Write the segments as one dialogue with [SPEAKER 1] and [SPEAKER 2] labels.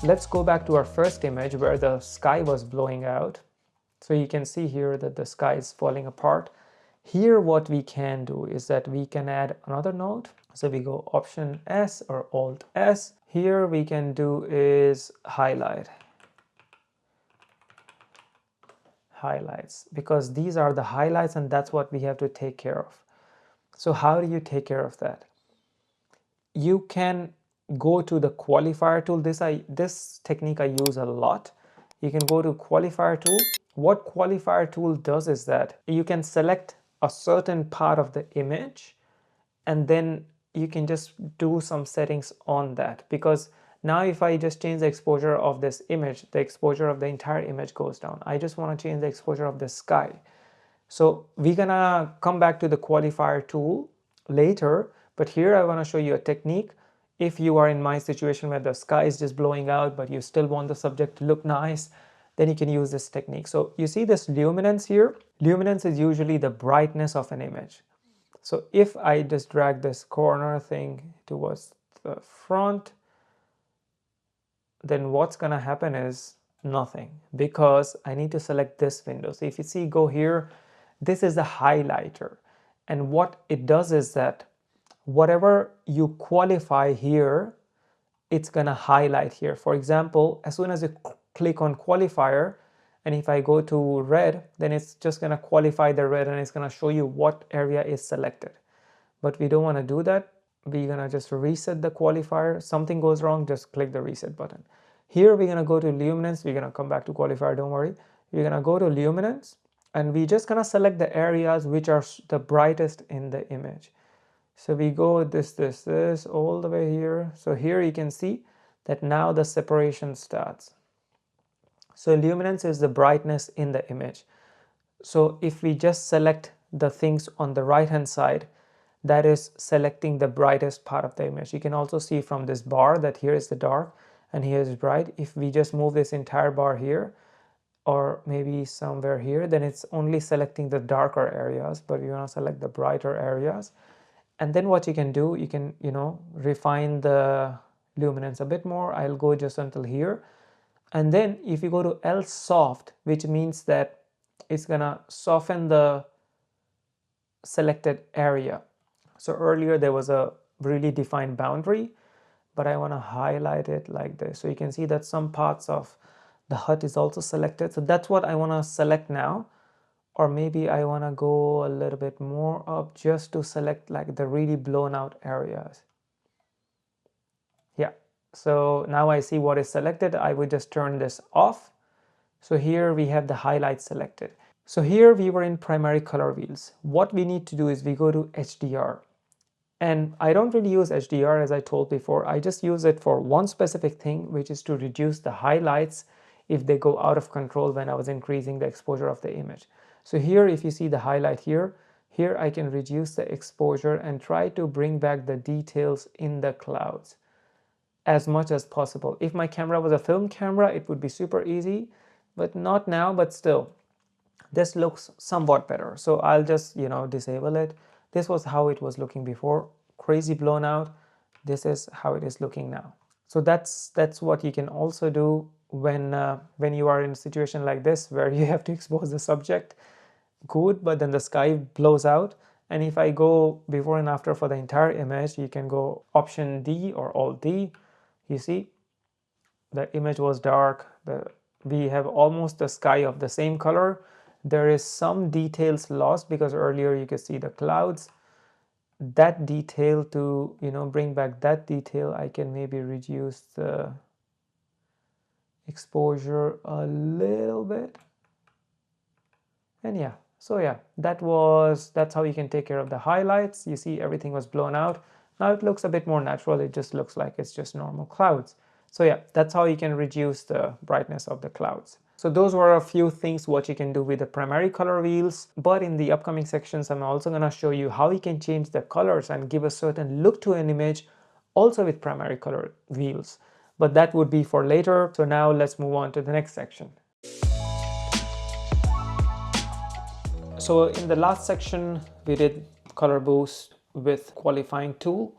[SPEAKER 1] Let's go back to our first image where the sky was blowing out. So you can see here that the sky is falling apart. Here what we can do is that we can add another node. So we go Option S or Alt S. Here we can do is highlights, because these are the highlights and that's what we have to take care of. So how do you take care of that? You can go to the Qualifier tool. This technique I use a lot. You can go to Qualifier tool. What Qualifier tool does is that you can select a certain part of the image and then you can just do some settings on that, because now if I just change the exposure of this image, the exposure of the entire image goes down. I just want to change the exposure of the sky. So we're gonna come back to the Qualifier tool later, but here I want to show you a technique. If you are in my situation where the sky is just blowing out but you still want the subject to look nice, then you can use this technique. So you see this luminance here? Luminance is usually the brightness of an image. So if I just drag this corner thing towards the front, then what's going to happen is nothing, because I need to select this window. So if you see, go here, this is the highlighter. And what it does is that whatever you qualify here, it's going to highlight here. For example, as soon as you click on qualifier, and if I go to red, then it's just going to qualify the red and it's going to show you what area is selected. But we don't want to do that. We're going to just reset the qualifier. Something goes wrong, just click the reset button. Here we're going to go to luminance. We're going to come back to qualifier, don't worry. We're going to go to luminance and we're just going to select the areas which are the brightest in the image. So we go this all the way here. So here you can see that now the separation starts. So luminance is the brightness in the image. So if we just select the things on the right hand side, that is selecting the brightest part of the image. You can also see from this bar that here is the dark and here is bright. If we just move this entire bar here or maybe somewhere here, then it's only selecting the darker areas, but you want to select the brighter areas. And then what you can do, you can, refine the luminance a bit more. I'll go just until here. And then if you go to L soft, which means that it's gonna soften the selected area. So earlier there was a really defined boundary, but I want to highlight it like this. So you can see that some parts of the hut is also selected. So that's what I want to select now. Or maybe I want to go a little bit more up just to select like the really blown out areas. Yeah. So now I see what is selected. I would just turn this off. So here we have the highlights selected. So here we were in primary color wheels. What we need to do is we go to HDR. And I don't really use HDR as I told before. I just use it for one specific thing, which is to reduce the highlights if they go out of control when I was increasing the exposure of the image. So here, if you see the highlight here I can reduce the exposure and try to bring back the details in the clouds as much as possible. If my camera was a film camera, it would be super easy, but not now, but still. This looks somewhat better. So I'll just, disable it. This was how it was looking before, crazy blown out. This is how it is looking now. So that's what you can also do when you are in a situation like this where you have to expose the subject. Good, but then the sky blows out. And if I go before and after for the entire image, you can go Option D or Alt D. You see, the image was dark. We have almost the sky of the same color. There is some details lost because earlier you could see the clouds. That detail, to bring back that detail, I can maybe reduce the exposure a little bit. And yeah, so yeah, that's how you can take care of the highlights. You see everything was blown out. Now it looks a bit more natural. It just looks like it's just normal clouds. So yeah, that's how you can reduce the brightness of the clouds. So those were a few things what you can do with the primary color wheels. But in the upcoming sections, I'm also going to show you how you can change the colors and give a certain look to an image also with primary color wheels. But that would be for later. So now let's move on to the next section. So in the last section, we did color boost with qualifying tool.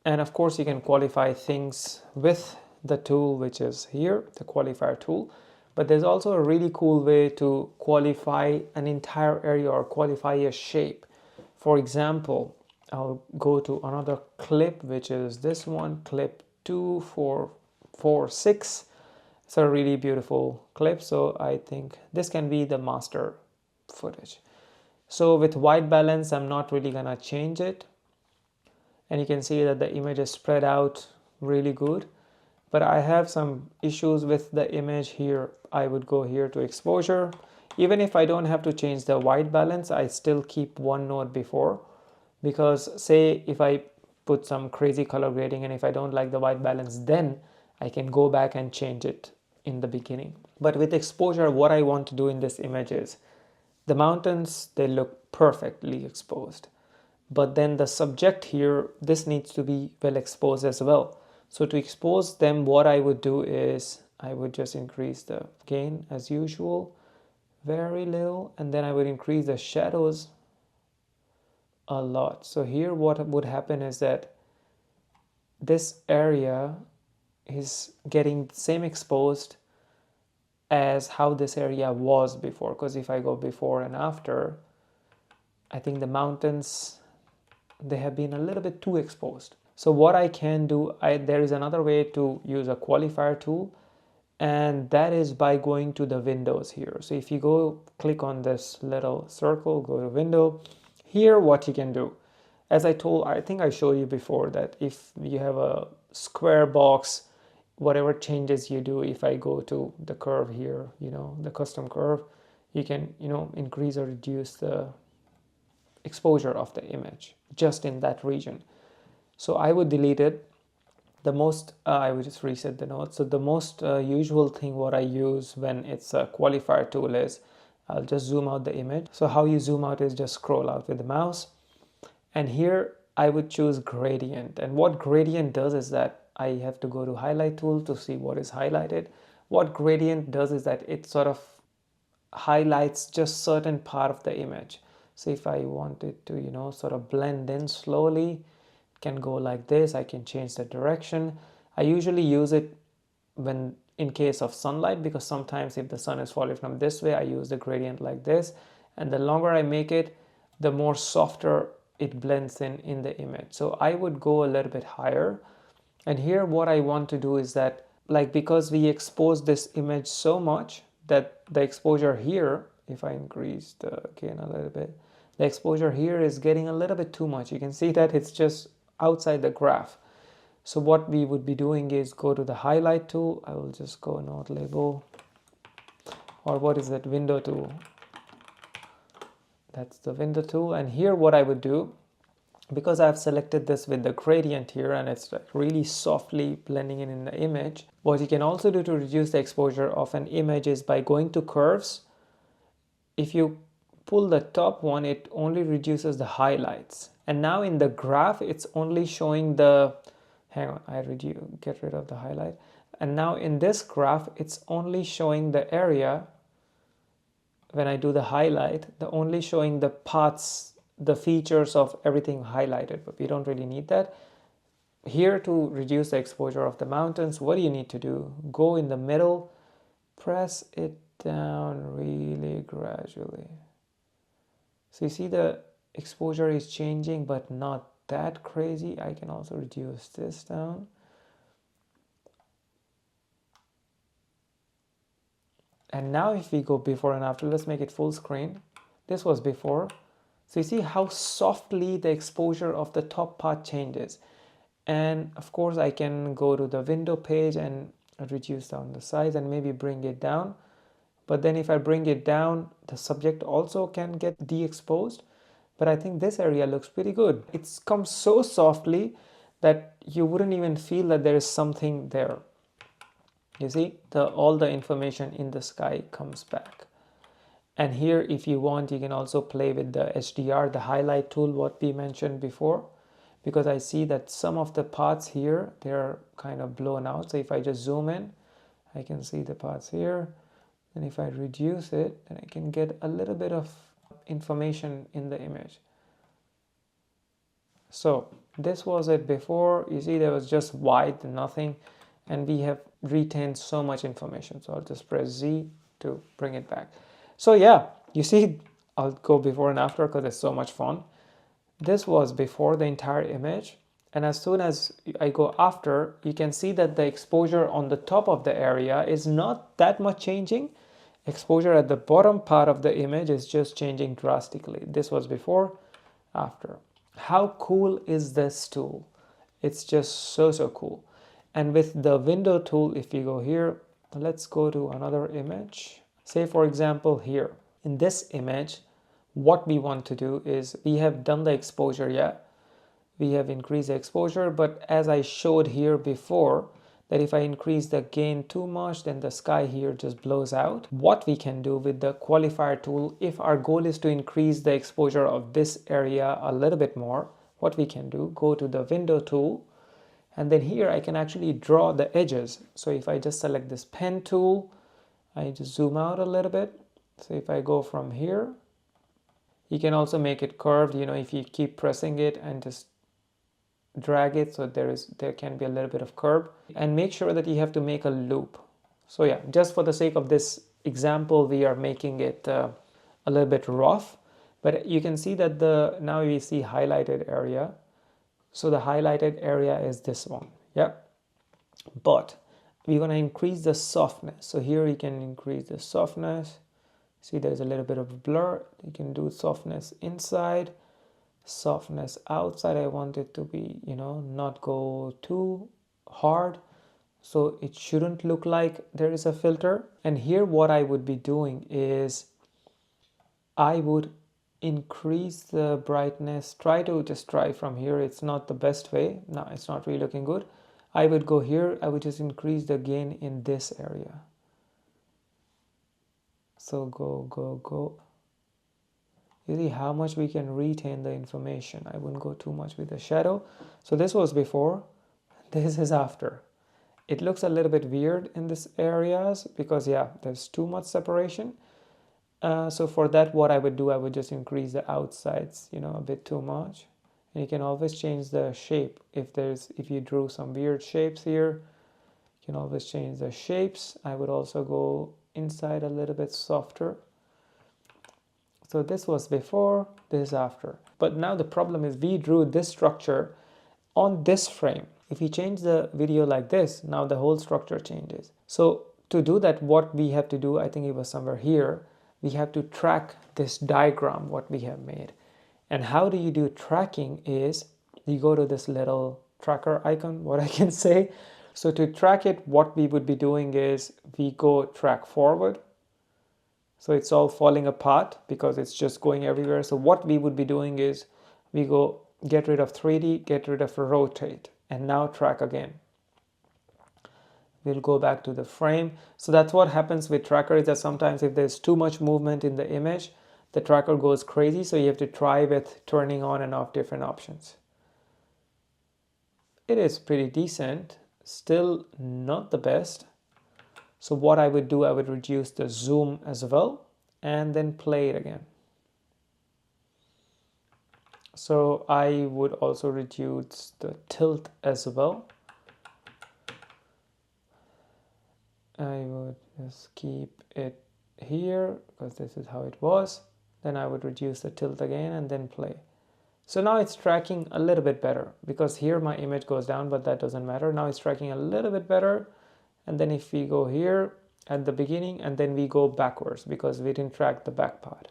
[SPEAKER 1] And of course, you can qualify things with the tool which is here, the qualifier tool, but there's also a really cool way to qualify an entire area or qualify a shape. For example, I'll go to another clip, which is this one, clip 2446. It's a really beautiful clip, so I think this can be the master footage. So with white balance, I'm not really gonna change it, and you can see that the image is spread out really good. But I have some issues with the image here. I would go here to exposure. Even if I don't have to change the white balance, I still keep one node before, because say if I put some crazy color grading and if I don't like the white balance, then I can go back and change it in the beginning. But with exposure, what I want to do in this image is the mountains, they look perfectly exposed. But then the subject here, this needs to be well exposed as well. So to expose them, what I would do is I would just increase the gain as usual, very little, and then I would increase the shadows a lot. So here what would happen is that this area is getting the same exposed as how this area was before, because if I go before and after, I think the mountains, they have been a little bit too exposed. So what I can do, there is another way to use a qualifier tool, and that is by going to the windows here. So if you go click on this little circle, go to window, here what you can do, as I think I showed you before, that if you have a square box, whatever changes you do, if I go to the curve here, the custom curve, you can, increase or reduce the exposure of the image just in that region. So I would delete it. I would just reset the notes. So the most usual thing what I use when it's a qualifier tool is I'll just zoom out the image. So how you zoom out is just scroll out with the mouse. And here I would choose gradient. And what gradient does is that I have to go to highlight tool to see what is highlighted. What gradient does is that it sort of highlights just certain part of the image. So if I want it to, sort of blend in slowly, can go like this. I can change the direction. I usually use it when in case of sunlight, because sometimes if the sun is falling from this way, I use the gradient like this, and the longer I make it, the more softer it blends in the image. So I would go a little bit higher. And here what I want to do is that, because we expose this image so much that the exposure here, if I increase the gain a little bit, the exposure here is getting a little bit too much. You can see that it's just outside the graph. So what we would be doing is go to the highlight tool. I will just go node label, or what is that, window tool. That's the window tool. And here what I would do, because I've selected this with the gradient here and it's really softly blending in the image, what you can also do to reduce the exposure of an image is by going to curves. If you pull the top one, it only reduces the highlights. And now in the graph, it's only showing the, hang on, get rid of the highlight. And now in this graph, it's only showing the area. When I do the highlight, only showing the parts, the features of everything highlighted, but we don't really need that. Here to reduce the exposure of the mountains, what do you need to do? Go in the middle, press it down really gradually. So you see the exposure is changing, but not that crazy. I can also reduce this down. And now if we go before and after, let's make it full screen. This was before. So you see how softly the exposure of the top part changes. And of course I can go to the window page and reduce down the size and maybe bring it down. But then if I bring it down, the subject also can get de-exposed. But I think this area looks pretty good. It comes so softly that you wouldn't even feel that there is something there. You see, all the information in the sky comes back. And here, if you want, you can also play with the HDR, the highlight tool, what we mentioned before. Because I see that some of the parts here, they're kind of blown out. So if I just zoom in, I can see the parts here. And if I reduce it, then I can get a little bit of information in the image. So this was it before. You see there was just white, nothing. and we have retained so much information. So I'll just press Z to bring it back. So yeah, you see, I'll go before and after because it's so much fun. This was before the entire image, and as soon as I go after, you can see that the exposure on the top of the area is not that much changing. Exposure at the bottom part of the image is just changing drastically. This was before, after. How cool is this tool? It's just so cool. And with the window tool, if you go here, let's go to another image. Say for example here, in this image, what we want to do is we have done the exposure, yeah. We have increased the exposure, but as I showed here before, that if I increase the gain too much, then the sky here just blows out. What we can do with the qualifier tool, if our goal is to increase the exposure of this area a little bit more, what we can do, go to the window tool, and then here I can actually draw the edges. So if I just select this pen tool, I just zoom out a little bit. So if I go from here, you can also make it curved, you know, if you keep pressing it and just drag it, so there can be a little bit of curve, and make sure that you have to make a loop. So yeah, just for the sake of this example, we are making it a little bit rough, but you can see that now we see highlighted area. So the highlighted area is this one, yeah. But we're going to increase the softness. So here you can increase the softness. See, there's a little bit of blur. You can do softness inside, softness outside. I want it to be, you know, not go too hard, so it shouldn't look like there is a filter. And here what I would be doing is I would increase the brightness. Try from here. It's not the best way. No, it's not really looking good. I would go here. I would just increase the gain in this area. So go. You see how much we can retain the information. I wouldn't go too much with the shadow. So this was before, this is after. It looks a little bit weird in this areas because yeah, there's too much separation. So for that, what I would do, I would just increase the outsides, you know, a bit too much. And you can always change the shape. If you drew some weird shapes here, you can always change the shapes. I would also go inside a little bit softer. So this was before, this is after. But now the problem is we drew this structure on this frame. If we change the video like this, now the whole structure changes. So to do that, what we have to do, I think it was somewhere here, we have to track this diagram, what we have made. And how do you do tracking is, you go to this little tracker icon, what I can say. So to track it, what we would be doing is we go track forward. So it's all falling apart because it's just going everywhere. So what we would be doing is we go get rid of 3D, get rid of rotate, and now track again. We'll go back to the frame. So that's what happens with tracker, is that sometimes if there's too much movement in the image, the tracker goes crazy. So you have to try with turning on and off different options. It is pretty decent, still not the best. So what I would do, I would reduce the zoom as well and then play it again. So I would also reduce the tilt as well. I would just keep it here because this is how it was. Then I would reduce the tilt again and then play. So now it's tracking a little bit better because here my image goes down, but that doesn't matter. Now it's tracking a little bit better. And then if we go here at the beginning and then we go backwards because we didn't track the back part.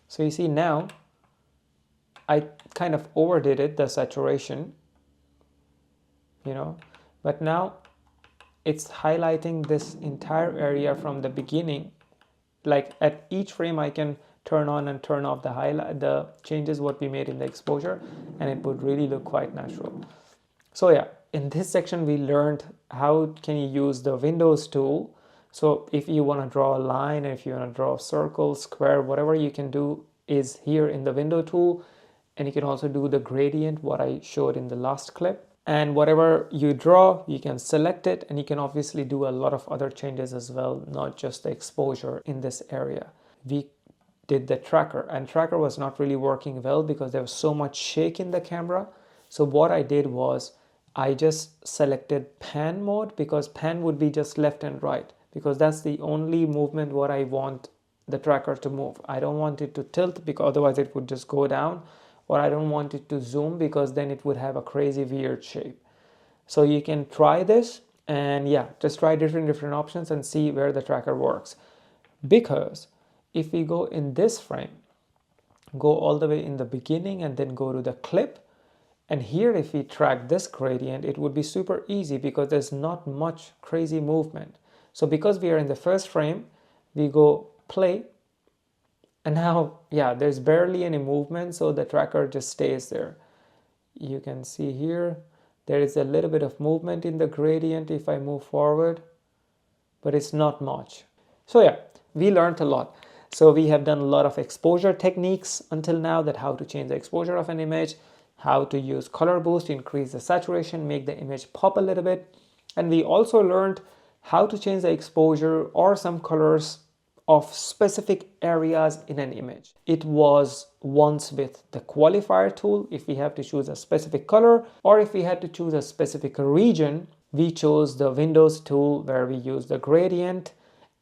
[SPEAKER 1] So you see now I kind of overdid it, the saturation, you know, but now it's highlighting this entire area from the beginning. Like at each frame I can turn on and turn off the changes what we made in the exposure, and it would really look quite natural. So yeah, in this section we learned how can you use the Windows tool. So if you want to draw a line, if you want to draw a circle, square, whatever you can do is here in the window tool. And you can also do the gradient, what I showed in the last clip. And whatever you draw, you can select it, and you can obviously do a lot of other changes as well, not just the exposure in this area. We did the tracker, and tracker was not really working well because there was so much shake in the camera. So what I did was I just selected pan mode because pan would be just left and right, because that's the only movement what I want the tracker to move. I don't want it to tilt because otherwise it would just go down, or I don't want it to zoom because then it would have a crazy weird shape. So you can try this, and yeah, just try different options and see where the tracker works. Because if we go in this frame, go all the way in the beginning and then go to the clip, and here if we track this gradient, it would be super easy because there's not much crazy movement. So because we are in the first frame, we go play, and now, yeah, there's barely any movement, so the tracker just stays there. You can see here, there is a little bit of movement in the gradient if I move forward, but it's not much. So yeah, we learned a lot. So we have done a lot of exposure techniques until now, that how to change the exposure of an image, how to use color boost to increase the saturation, make the image pop a little bit. And we also learned how to change the exposure or some colors of specific areas in an image. It was once with the qualifier tool, if we have to choose a specific color, or if we had to choose a specific region, we chose the Windows tool where we use the gradient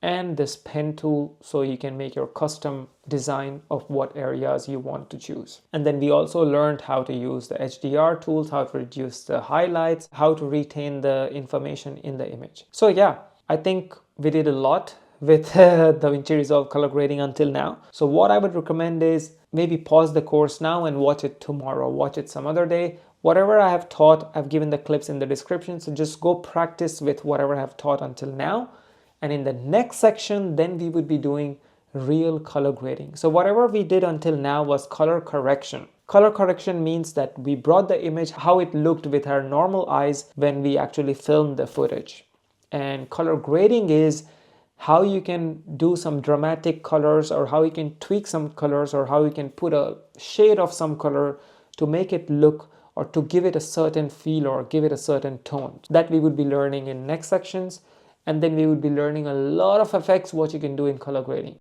[SPEAKER 1] and this pen tool, so you can make your custom design of what areas you want to choose. And then we also learned how to use the HDR tools, how to reduce the highlights, how to retain the information in the image. So yeah, I think we did a lot with DaVinci Resolve color grading until now. So what I would recommend is maybe pause the course now and watch it tomorrow, watch it some other day. Whatever I have taught, I've given the clips in the description, so just go practice with whatever I have taught until now. And in the next section, then we would be doing real color grading. So whatever we did until now was color correction. Color correction means that we brought the image how it looked with our normal eyes when we actually filmed the footage. And color grading is how you can do some dramatic colors, or how you can tweak some colors, or how you can put a shade of some color to make it look, or to give it a certain feel, or give it a certain tone. That we would be learning in next sections. And then we would be learning a lot of effects what you can do in color grading.